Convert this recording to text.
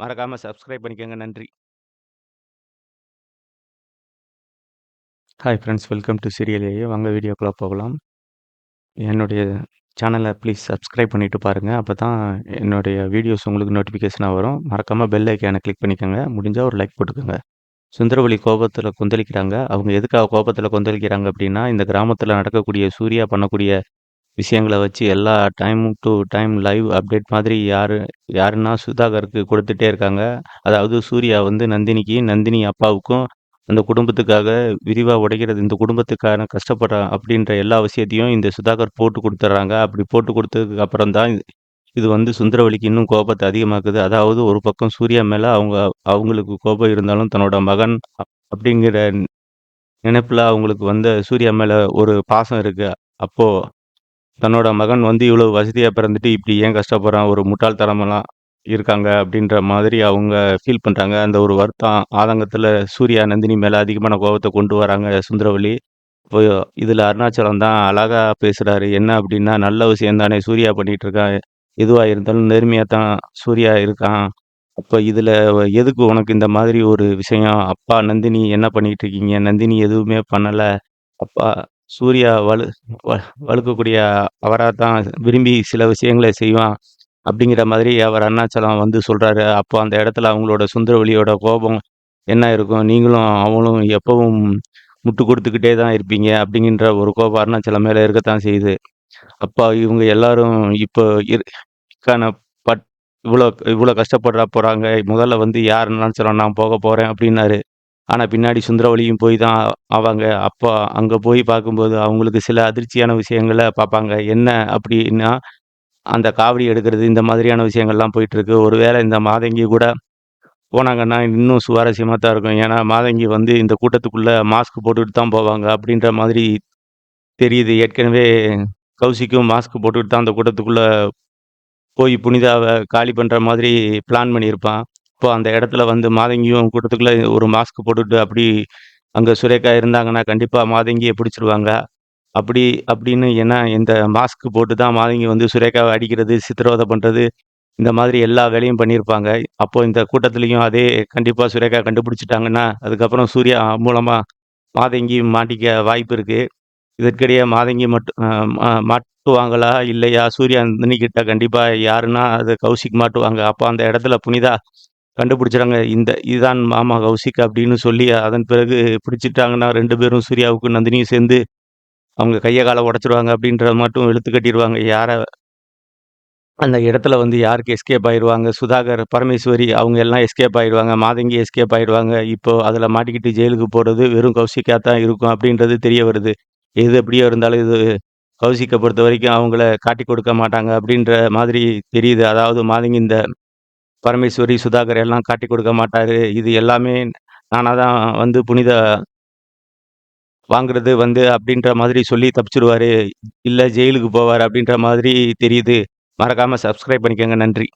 மறக்காம சப்ஸ்கிரைப் பண்ணிக்கங்க. நன்றி. Hi friends, welcome to serial AA. வாங்க வீடியோக்குள்ள போகலாம். என்னுடைய சேனலை ப்ளீஸ் சப்ஸ்கிரைப் பண்ணிட்டு பாருங்க. அப்பதான் என்னுடைய வீடியோஸ் உங்களுக்கு நோட்டிஃபிகேஷனா வரும். மறக்காம பெல் ஐகானை கிளிக் பண்ணிக்கங்க. முடிஞ்சா ஒரு லைக் போட்டுக்கோங்க. சுந்தரவல்லி கோபத்துல கொந்தளிக்கிறாங்க. அவங்க எதுக்காக கோபத்துல கொந்தளிக்கிறாங்க அப்படின்னா, இந்த கிராமத்துல நடக்கக்கூடிய சூர்யா பண்ணக்கூடிய விஷயங்கள வச்சு எல்லா time to time live update மாதிரி யாருன்னா சுதாகருக்கு கொடுத்துட்டே இருக்காங்க. அதாவது சூர்யா வந்து நந்தினிக்கு, நந்தினி அப்பாவுக்கும் அந்த குடும்பத்துக்காக விரிவா உடைக்கிறது, இந்த குடும்பத்துக்கான கஷ்டப்படுறான் அப்படின்ற எல்லா விஷயத்தையும் இந்த சுதாகர் போட்டு குடுத்துர்றாங்க. அப்படி போட்டு குடுத்ததுக்கு அப்புறம் தான் இது வந்து சுந்தரவல்லிக்கு இன்னும் கோபத்த அதிகமாக்குது. அதாவது ஒரு பக்கம் சூர்யா மேல அவங்களுக்கு கோபம் இருந்தாலும் தன்னோட மகன் அப்படிங்கிற நினைப்புல அவங்களுக்கு வந்து சூர்யா மேல ஒரு பாசம் இருக்கு. அப்போ தன்னோட மகன் வந்து இவ்வளவு வசதியா பிறந்துட்டு இப்படி ஏன் கஷ்டப்படுறான்? ஒரு முட்டாள்தனமெல்லாம் இருக்காங்க அப்படின்ற மாதிரி அவங்க ஃபீல் பண்றாங்க. அந்த ஒரு வருத்தம், ஆதங்கத்துல சூர்யா, நந்தினி மேல அதிகமான கோபத்த கொண்டு வராங்க சுந்தரவல்லி. இப்போ இதுல அருணாச்சலம் தான் அழகா பேசுறாரு. என்ன அப்படின்னா, நல்ல விஷயம் தானே சூர்யா பண்ணிட்டு இருக்கான். எதுவா இருந்தாலும் நேர்மையா தான் சூர்யா இருக்கான். அப்ப இதுல எதுக்கு உனக்கு இந்த மாதிரி ஒரு விஷயம்? அப்பா நந்தினி என்ன பண்ணிட்டு இருக்கீங்க? நந்தினி எதுவுமே பண்ணல. அப்பா சூர்யா வ வழுக்கக்கூடிய அவராத்தான் விரும்பி சில விஷயங்கள செய்வான். அப்படிங்கிற மாதிரி அவர் அருணாச்சலம் வந்து சொல்றாரு. அப்போ அந்த இடத்துல அவங்களோட சுந்தரவலியோட கோபம் என்ன இருக்கும்? நீங்களும் அவங்களும் எப்பவும் முட்டு குடுத்துக்கிட்டே தான் இருப்பீங்க. அப்படிங்கின்ற ஒரு கோபம் அருணாச்சலம் மேல இருக்கத்தான் செய்யுது. அப்பா இவங்க எல்லாரும் இப்போ க்கான பட் இவ்ளோ இவ்ளோ கஷ்டப்பட்ற போறாங்க. முதல்ல வந்து யார் அருணாச்சலம் நான் போக போறேன் அப்படின்னாரு. ஆனா பின்னாடி சுந்தரவலியும் போய் தான் ஆவாங்க. அப்ப அங்க போய் பார்க்கும்போது, அவங்களுக்கு சில அதிர்ச்சியான விஷயங்கள பார்ப்பாங்க. என்ன அப்படின்னா, அந்த காவடி எடுக்கிறது இந்த மாதிரியான விஷயங்கள்லாம் போயிட்டுருக்கு. ஒருவேளை இந்த மாதங்கி கூட போனாங்கன்னா, இன்னும் சுவாரஸ்யமா தான் இருக்கும். ஏன்னா, மாதங்கி வந்து இந்த கூட்டத்துக்குள்ள மாஸ்க் போட்டுட்டு தான் போவாங்க அப்படின்ற மாதிரி தெரியுது. ஏற்கனவே கௌசிக்கும் மாஸ்க் போட்டுட்டு தான் அந்த கூட்டத்துக்குள்ள போய் புனிதாவ காலி பண்ற மாதிரி பிளான் பண்ணியிருப்பான். இப்போ அந்த இடத்துல வந்து மாதங்கியும் கூட்டத்துக்குள்ள ஒரு மாஸ்க் போட்டுட்டு அப்படி அங்க சுரேகா இருந்தாங்கன்னா, கண்டிப்பா மாதங்கிய பிடிச்சிருவாங்க. அப்படி அப்படின்னு ஏன்னா இந்த மாஸ்க் போட்டு தான் மாதங்கி வந்து சுரேகாவ அடிக்கிறது, சித்திரவதை பண்றது, இந்த மாதிரி எல்லா வேலையும் பண்ணியிருப்பாங்க. அப்போ இந்த கூட்டத்திலயும் அதே கண்டிப்பா சுரேகா கண்டுபிடிச்சுட்டாங்கன்னா, அதுக்கப்புறம் சூர்யா மூலமா மாதங்கி மாட்டிக்க வாய்ப்பு இருக்கு. இதற்கிடையே மாதங்கி மட்டும் மாட்டுவாங்களா? இல்லையா? சூர்யா நந்தினிகிட்ட கண்டிப்பா யாருன்னா அது கௌசிக் மாட்டுவாங்க. அப்ப அந்த இடத்துல புனிதா கண்டுபிடிச்சுறாங்க. இதுதான் மாமா கௌசிக் அப்படின்னு சொல்லி, அதன் பிறகு பிடிச்சுட்டாங்கன்னா 2 பேரும் சூர்யாவுக்கும் நந்தினியும் சேர்ந்து அவங்க கைய கால உடைச்சுருவாங்க அப்படின்றத மட்டும் இழுத்து கட்டிருவாங்க. அந்த இடத்துல வந்து யாருக்கு எஸ்கேப் ஆயிருவாங்க. சுதாகர், பரமேஸ்வரி அவங்க எல்லாம் எஸ்கேப் ஆயிருவாங்க. மாதங்கி எஸ்கேப் ஆயிருவாங்க. இப்போ அதுல மாட்டிக்கிட்டு ஜெயிலுக்கு போறது வெறும் கௌசிக்கா தான் இருக்கும் அப்படின்றது தெரிய வருது. எது எப்படியோ இருந்தாலும் இது கௌசிக்க பொறுத்தவரைக்கும் அவங்கள காட்டிக் கொடுக்க மாட்டாங்க அப்படின்ற மாதிரி தெரியுது. அதாவது மாதங்கி இந்த பரமேஸ்வரி, சுதாகர் எல்லாம் காட்டிக் கொடுக்க மாட்டாரு. இது எல்லாமே நானா தான் வந்து புனித வாங்குறது வந்து அப்படின்ற மாதிரி சொல்லி தப்பிச்சுருவாரு. இல்ல ஜெயிலுக்கு போவாரு அப்படின்ற மாதிரி தெரியுது. மறக்காம சப்ஸ்கிரைப் பண்ணிக்கங்க. நன்றி.